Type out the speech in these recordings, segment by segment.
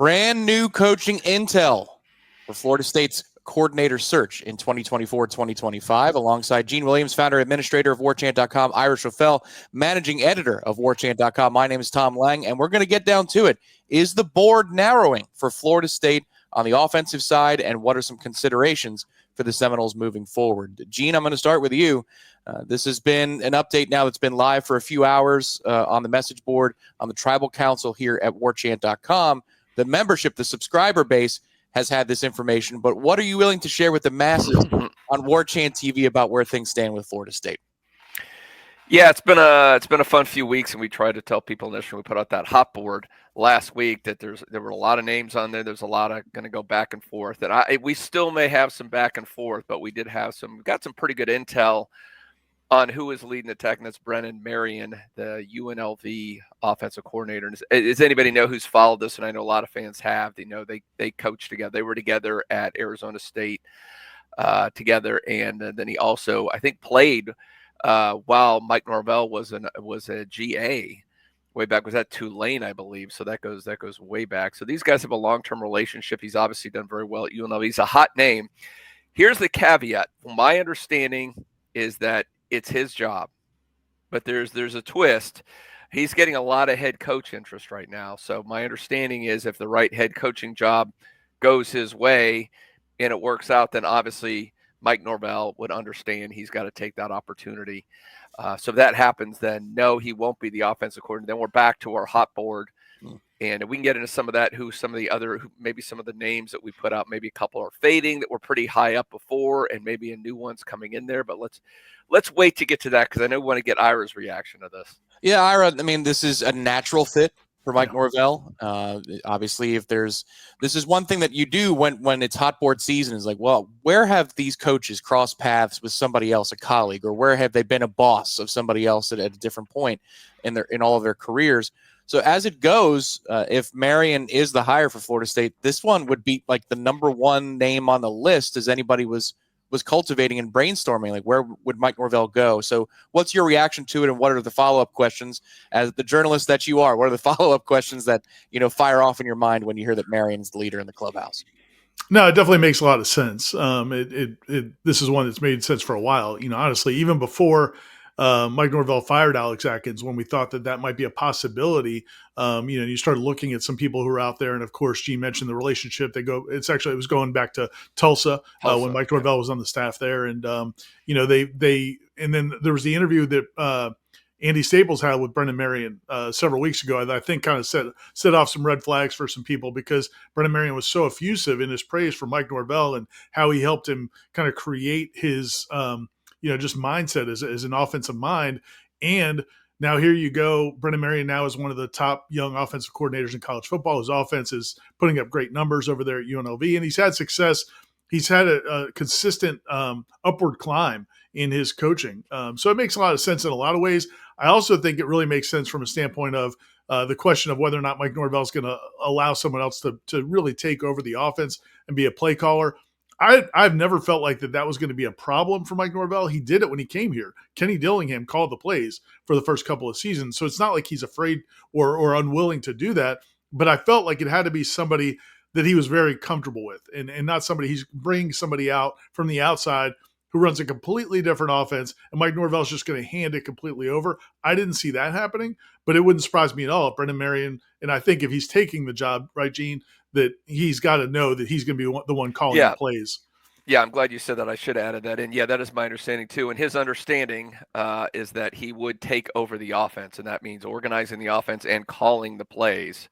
Brand new coaching intel for Florida State's coordinator search in 2024-2025, alongside Gene Williams, founder and administrator of Warchant.com, Ira Schoffel, managing editor of Warchant.com. My name is Tom Lang, and we're going to get down to it. Is the board narrowing for Florida State on the offensive side, and what are some considerations for the Seminoles moving forward? Gene, I'm going to start with you. This has been an update now that's been live for a few hours on the message board on the Tribal Council here at Warchant.com. The membership, the subscriber base, has had this information, but what are you willing to share with the masses on Warchant TV about where things stand with Florida State? Yeah, it's been a fun few weeks, and we tried to tell people initially we put out that hot board last week that there were a lot of names on there. There's a lot of going to go back and forth, and we still may have some back and forth, but we got some pretty good intel on who is leading the tech, and that's Brennan Marion, the UNLV offensive coordinator. And does anybody know who's followed this? And I know a lot of fans have. They know they coached together. They were together at Arizona State together, and then he also, I think, played while Mike Norvell was a GA way back. Was that Tulane, I believe? So that goes way back. So these guys have a long-term relationship. He's obviously done very well at UNLV. He's a hot name. Here's the caveat. My understanding is that it's his job, but there's a twist. He's getting a lot of head coach interest right now. So my understanding is if the right head coaching job goes his way and it works out, then obviously Mike Norvell would understand he's got to take that opportunity. So if that happens, then no, he won't be the offensive coordinator. Then we're back to our hot board. And we can get into some of that, maybe some of the names that we put out, maybe a couple are fading that were pretty high up before, and maybe a new one's coming in there. But let's wait to get to that, because I know we want to get Ira's reaction to this. Yeah, Ira, I mean, this is a natural fit for Mike Norvell. Obviously, this is one thing that you do when it's hot board season, is like, well, where have these coaches crossed paths with somebody else, a colleague, or where have they been a boss of somebody else at a different point in all of their careers? So as it goes, if Marion is the hire for Florida State, this one would be like the number one name on the list as anybody was cultivating and brainstorming, like where would Mike Norvell go? So what's your reaction to it, and what are the follow-up questions as the journalist that you are? What are the follow-up questions that, fire off in your mind when you hear that Marion's the leader in the clubhouse? No, it definitely makes a lot of sense. This is one that's made sense for a while. Honestly, even before Mike Norvell fired Alex Atkins, when we thought that might be a possibility, you started looking at some people who were out there. And of course, Gene mentioned the relationship. It was going back to Tulsa. When Mike Norvell was on the staff there. And, and then there was the interview that Andy Staples had with Brennan Marion several weeks ago. I think kind of set off some red flags for some people, because Brennan Marion was so effusive in his praise for Mike Norvell and how he helped him kind of create his, just mindset as an offensive mind. And now here you go. Brennan Marion now is one of the top young offensive coordinators in college football. His offense is putting up great numbers over there at UNLV, and he's had success. He's had a consistent upward climb in his coaching. So it makes a lot of sense in a lot of ways. I also think it really makes sense from a standpoint of the question of whether or not Mike Norvell is going to allow someone else to really take over the offense and be a play caller. I've never felt like that was going to be a problem for Mike Norvell. He did it when he came here. Kenny Dillingham called the plays for the first couple of seasons. So it's not like he's afraid or unwilling to do that. But I felt like it had to be somebody that he was very comfortable with, and not somebody he's bringing somebody out from the outside who runs a completely different offense, and Mike Norvell's just going to hand it completely over. I didn't see that happening, but it wouldn't surprise me at all if Brennan Marion, and I think if he's taking the job, right, Gene, that he's got to know that he's going to be the one calling the plays. Yeah, I'm glad you said that. I should have added that in. Yeah, that is my understanding too. And his understanding is that he would take over the offense, and that means organizing the offense and calling the plays.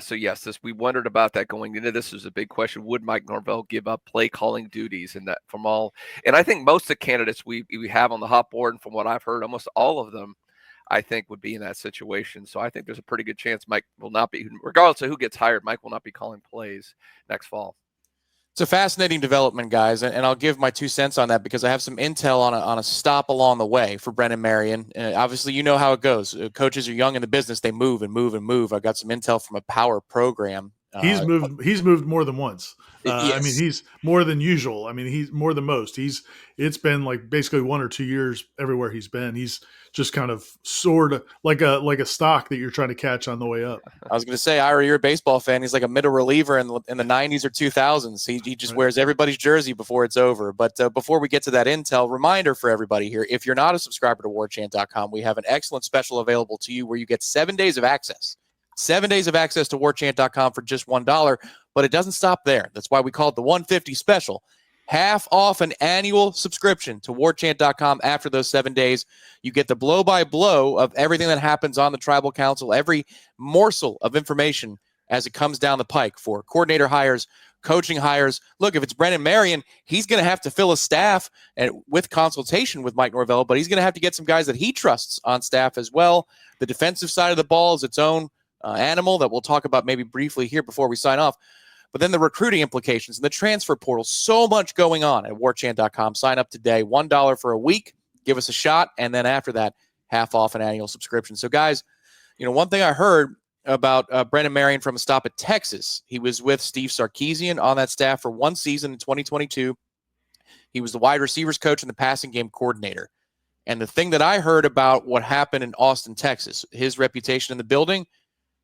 So yes, we wondered about that going into this. Is a big question. Would Mike Norvell give up play calling duties? And that from all, and I think most of the candidates we have on the hot board, and from what I've heard, almost all of them, I think, would be in that situation. So I think there's a pretty good chance Mike will not be, regardless of who gets hired, Mike will not be calling plays next fall. It's a fascinating development, guys, and I'll give my 2 cents on that because I have some intel on a stop along the way for Brennan Marion. Obviously, you know how it goes. Coaches are young in the business; they move and move and move. I got some intel from a power program He's moved more than once. Yes. I mean, he's more than usual. I mean, he's more than most. It's been like basically 1 or 2 years everywhere he's been. He's just kind of soared like a stock that you're trying to catch on the way up. I was going to say, Ira, you're a baseball fan. He's like a middle reliever in the 90s or 2000s. He just wears everybody's jersey before it's over. But before we get to that intel, reminder for everybody here, if you're not a subscriber to warchant.com, we have an excellent special available to you where you get 7 days of access. 7 days of access to warchant.com for just $1, but it doesn't stop there. That's why we call it the 150 special. Half off an annual subscription to warchant.com after those 7 days. You get the blow-by-blow of everything that happens on the tribal council, every morsel of information as it comes down the pike for coordinator hires, coaching hires. Look, if it's Brennan Marion, he's going to have to fill a staff and with consultation with Mike Norvell, but he's going to have to get some guys that he trusts on staff as well. The defensive side of the ball is its own animal that we'll talk about maybe briefly here before we sign off. But then the recruiting implications and the transfer portal, so much going on at warchant.com. Sign up today, $1 for a week. Give us a shot. And then after that, half off an annual subscription. So guys, one thing I heard about Brennan Marion from a stop at Texas, he was with Steve Sarkisian on that staff for 1 season in 2022. He was the wide receivers coach and the passing game coordinator. And the thing that I heard about what happened in Austin, Texas, his reputation in the building,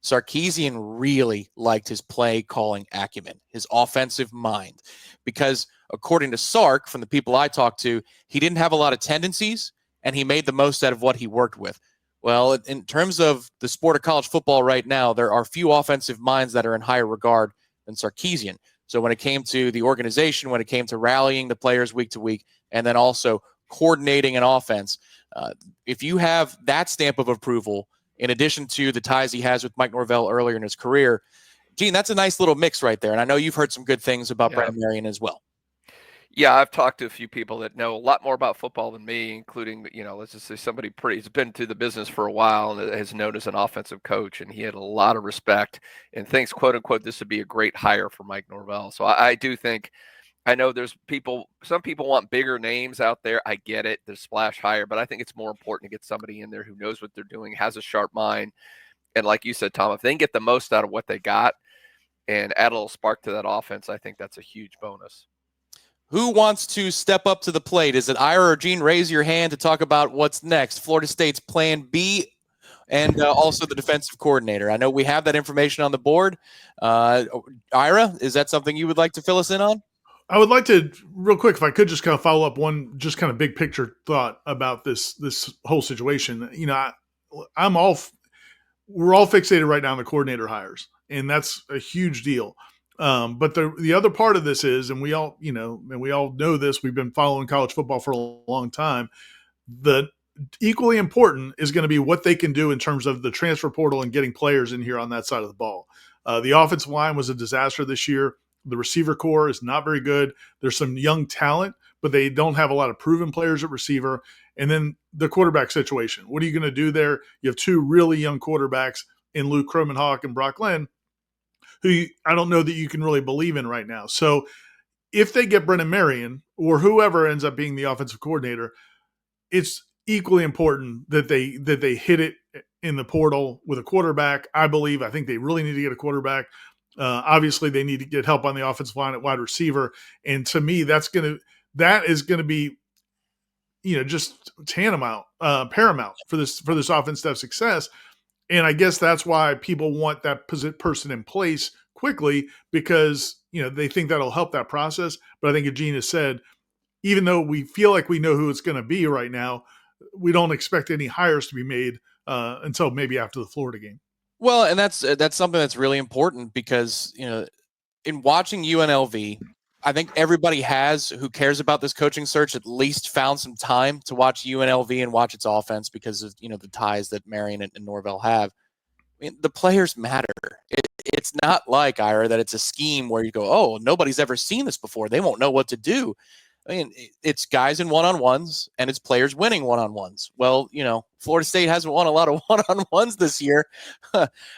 Sarkisian really liked his play calling acumen, his offensive mind, because according to Sark, from the people I talked to, he didn't have a lot of tendencies and he made the most out of what he worked with. Well, in terms of the sport of college football right now, there are few offensive minds that are in higher regard than Sarkisian. So when it came to the organization, when it came to rallying the players week to week, and then also coordinating an offense, if you have that stamp of approval, in addition to the ties he has with Mike Norvell earlier in his career, Gene, that's a nice little mix right there. And I know you've heard some good things about Brennan Marion as well. Yeah, I've talked to a few people that know a lot more about football than me, including, let's just say somebody he's been through the business for a while and is known as an offensive coach, and he had a lot of respect and thinks, quote unquote, this would be a great hire for Mike Norvell. So I do think, I know some people want bigger names out there. I get it. The splash hire, but I think it's more important to get somebody in there who knows what they're doing, has a sharp mind. And like you said, Tom, if they can get the most out of what they got and add a little spark to that offense, I think that's a huge bonus. Who wants to step up to the plate? Is it Ira or Gene? Raise your hand to talk about what's next. Florida State's plan B and also the defensive coordinator. I know we have that information on the board. Ira, is that something you would like to fill us in on? I would like to, real quick, if I could just kind of follow up one just kind of big picture thought about this whole situation. We're all fixated right now on the coordinator hires, and that's a huge deal. But the other part of this is, and we all know this, we've been following college football for a long time. The equally important is going to be what they can do in terms of the transfer portal and getting players in here on that side of the ball. The offensive line was a disaster this year. The receiver core is not very good. There's some young talent, but they don't have a lot of proven players at receiver. And then the quarterback situation. What are you going to do there? You have 2 really young quarterbacks in Luke Kromenhoek and Brock Glenn, who I don't know that you can really believe in right now. So if they get Brennan Marion or whoever ends up being the offensive coordinator, it's equally important that they hit it in the portal with a quarterback. I think they really need to get a quarterback. Obviously, they need to get help on the offensive line at wide receiver, and to me, that is going to be, just paramount for this offense to have success. And I guess that's why people want that person in place quickly, because they think that'll help that process. But I think, as Gene has said, even though we feel like we know who it's going to be right now, we don't expect any hires to be made until maybe after the Florida game. Well, and that's something that's really important because, in watching UNLV, I think everybody who cares about this coaching search at least found some time to watch UNLV and watch its offense because of, the ties that Marion and Norvell have. I mean, the players matter. It's not like, Ira, that it's a scheme where you go, oh, nobody's ever seen this before. They won't know what to do. I mean, it's guys in one-on-ones and it's players winning one-on-ones. Well, Florida State hasn't won a lot of one-on-ones this year.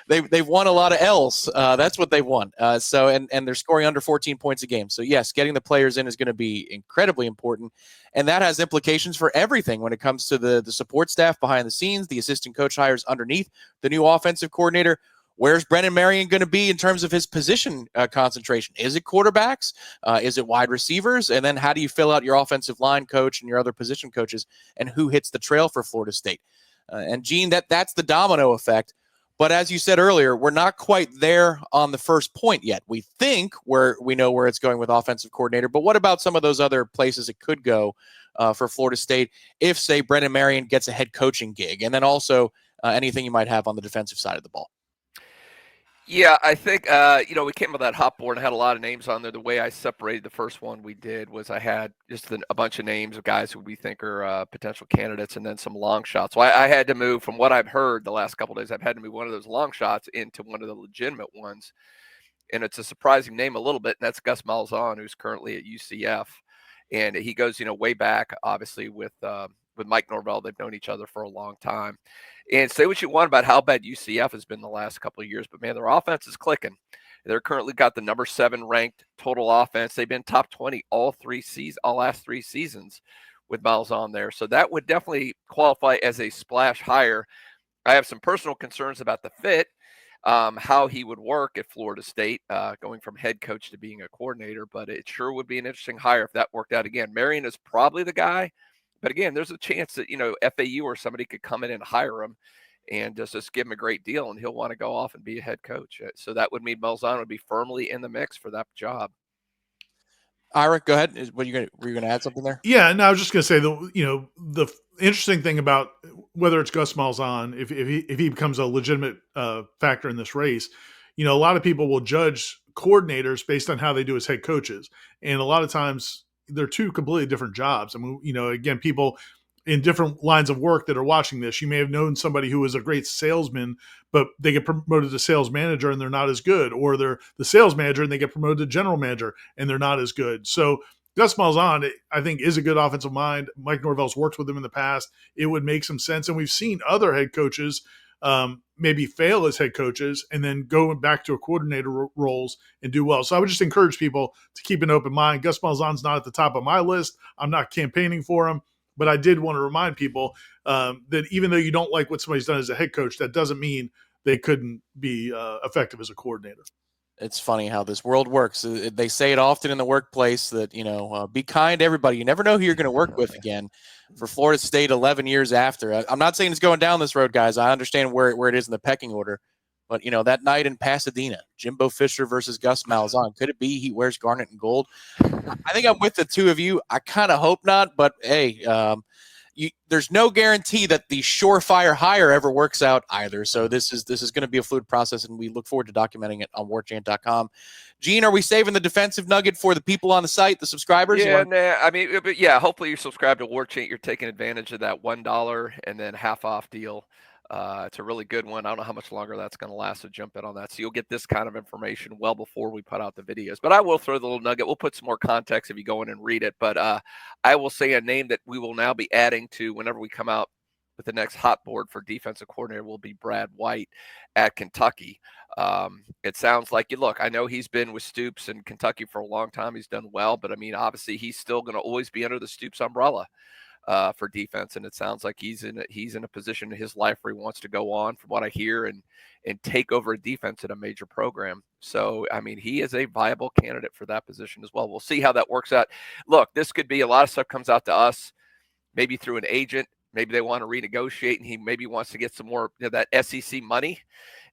They've won a lot of L's. That's what they've won. And they're scoring under 14 points a game. So yes, getting the players in is going to be incredibly important. And that has implications for everything when it comes to the support staff behind the scenes, the assistant coach hires underneath the new offensive coordinator. Where's Brennan Marion going to be in terms of his position concentration? Is it quarterbacks? Is it wide receivers? And then how do you fill out your offensive line coach and your other position coaches, and who hits the trail for Florida State? And Gene, that's the domino effect. But as you said earlier, we're not quite there on the first point yet. We think we know where it's going with offensive coordinator, but what about some of those other places it could go for Florida State if, say, Brennan Marion gets a head coaching gig? And then also anything you might have on the defensive side of the ball. Yeah, I think, we came with that hot board and had a lot of names on there. The way I separated the first one we did was I had just a bunch of names of guys who we think are potential candidates and then some long shots. So I had to move from what I've heard the last couple of days. I've had to move one of those long shots into one of the legitimate ones. And it's a surprising name a little bit, and that's Gus Malon, who's currently at UCF. And he goes, way back, obviously, with Mike Norvell. They've known each other for a long time. And say what you want about how bad UCF has been the last couple of years, but man, their offense is clicking. They're currently got the number 7 ranked total offense. They've been top 20 all last 3 seasons with Malzahn there. So that would definitely qualify as a splash hire. I have some personal concerns about the fit, how he would work at Florida State, going from head coach to being a coordinator, but it sure would be an interesting hire if that worked out. Again, Marion is probably the guy. But again, there's a chance that, FAU or somebody could come in and hire him and just give him a great deal, and he'll want to go off and be a head coach. So that would mean Malzahn would be firmly in the mix for that job. Ira, go ahead. Were you going to add something there? Yeah, no, I was just going to say the interesting thing about whether it's Gus Malzahn, if he becomes a legitimate factor in this race, a lot of people will judge coordinators based on how they do as head coaches, and a lot of times they're 2 completely different jobs. I mean, again, people in different lines of work that are watching this, you may have known somebody who was a great salesman, but they get promoted to sales manager and they're not as good, or they're the sales manager and they get promoted to general manager and they're not as good. So Gus Malzahn, I think, is a good offensive mind. Mike Norvell's worked with him in the past. It would make some sense. And we've seen other head coaches maybe fail as head coaches and then go back to a coordinator roles and do well. So I would just encourage people to keep an open mind. Gus Malzahn's not at the top of my list. I'm not campaigning for him, but I did want to remind people that even though you don't like what somebody's done as a head coach, that doesn't mean they couldn't be effective as a coordinator. It's funny how this world works. They say it often in the workplace that, be kind to everybody. You never know who you're going to work with again. For Florida State 11 years after. I'm not saying it's going down this road, guys. I understand where it is in the pecking order. But, that night in Pasadena, Jimbo Fisher versus Gus Malzahn, could it be he wears garnet and gold? I think I'm with the 2 of you. I kind of hope not. But, hey, there's no guarantee that the surefire hire ever works out either. So this is going to be a fluid process, and we look forward to documenting it on warchant.com. Gene, are we saving the defensive nugget for the people on the site, the subscribers? Yeah, hopefully you subscribe to Warchant. You're taking advantage of that $1 and then half off deal. It's a really good one. I don't know how much longer that's going to last, so jump in on that. So you'll get this kind of information well before we put out the videos. But I will throw the little nugget. We'll put some more context if you go in and read it. But I will say a name that we will now be adding to whenever we come out with the next hot board for defensive coordinator will be Brad White at Kentucky. It sounds like, look, I know he's been with Stoops in Kentucky for a long time. He's done well. But, I mean, obviously he's still going to always be under the Stoops umbrella. For defense, and it sounds like he's in a position in his life where he wants to go on, from what I hear, and take over a defense at a major program. So, I mean, he is a viable candidate for that position as well. We'll see how that works out. Look, this could be a lot of stuff comes out to us, maybe through an agent. Maybe they want to renegotiate, and he maybe wants to get some more that SEC money,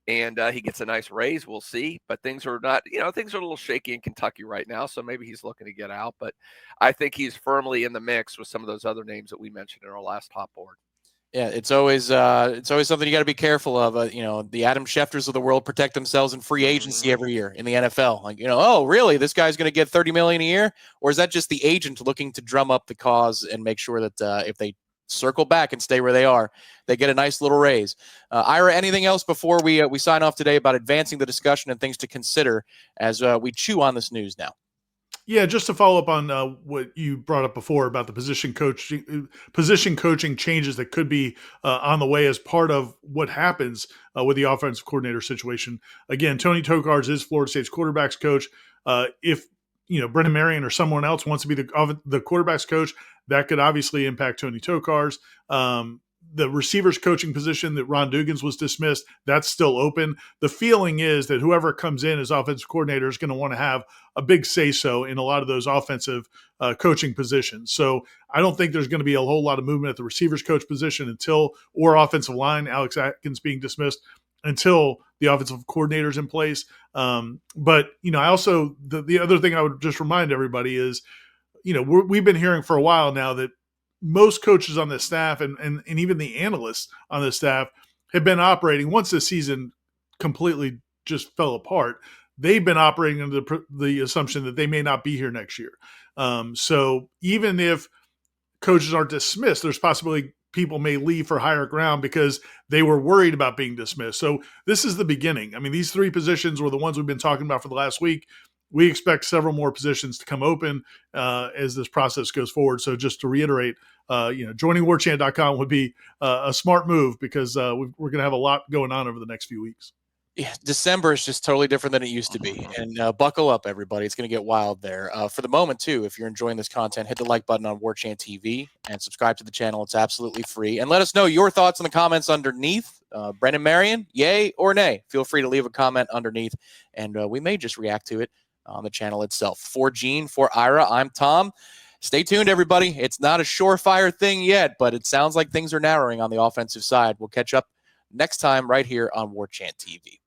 and he gets a nice raise. We'll see. But things are not, things are a little shaky in Kentucky right now. So maybe he's looking to get out. But I think he's firmly in the mix with some of those other names that we mentioned in our last hot board. Yeah, it's always something you got to be careful of. The Adam Schefters of the world protect themselves in free agency every year in the NFL. Like, oh, really? This guy's going to get $30 million a year, or is that just the agent looking to drum up the cause and make sure that if they circle back and stay where they are, they get a nice little raise? Ira, anything else before we sign off today about advancing the discussion and things to consider as we chew on this news now? Yeah, just to follow up on what you brought up before about the position coaching changes that could be on the way as part of what happens with the offensive coordinator situation. Again, Tony Tokarz is Florida State's quarterbacks coach. If Brennan Marion or someone else wants to be the quarterbacks coach, that could obviously impact Tony Tokarz. the receivers coaching position that Ron Dugans was dismissed, that's still open. The feeling is that whoever comes in as offensive coordinator is going to want to have a big say-so in a lot of those offensive coaching positions. So I don't think there's going to be a whole lot of movement at the receivers coach position or offensive line, Alex Atkins being dismissed, until the offensive coordinator's in place. But, I also, the other thing I would just remind everybody is, we've been hearing for a while now that most coaches on the staff and even the analysts on the staff have been operating, once the season completely just fell apart, they've been operating under the assumption that they may not be here next year. So even if coaches are dismissed, there's possibly people may leave for higher ground because they were worried about being dismissed. So this is the beginning. I mean, these 3 positions were the ones we've been talking about for the last week. We expect several more positions to come open as this process goes forward. So just to reiterate, joining Warchant.com would be a smart move because we're going to have a lot going on over the next few weeks. Yeah, December is just totally different than it used to be. And buckle up, everybody. It's going to get wild there. For the moment, too, if you're enjoying this content, hit the like button on Warchant TV and subscribe to the channel. It's absolutely free. And let us know your thoughts in the comments underneath. Brendan Marion, yay or nay? Feel free to leave a comment underneath, and we may just react to it on the channel itself. For Gene, for Ira, I'm Tom. Stay tuned, everybody. It's not a surefire thing yet, but it sounds like things are narrowing on the offensive side. We'll catch up next time right here on Warchant TV.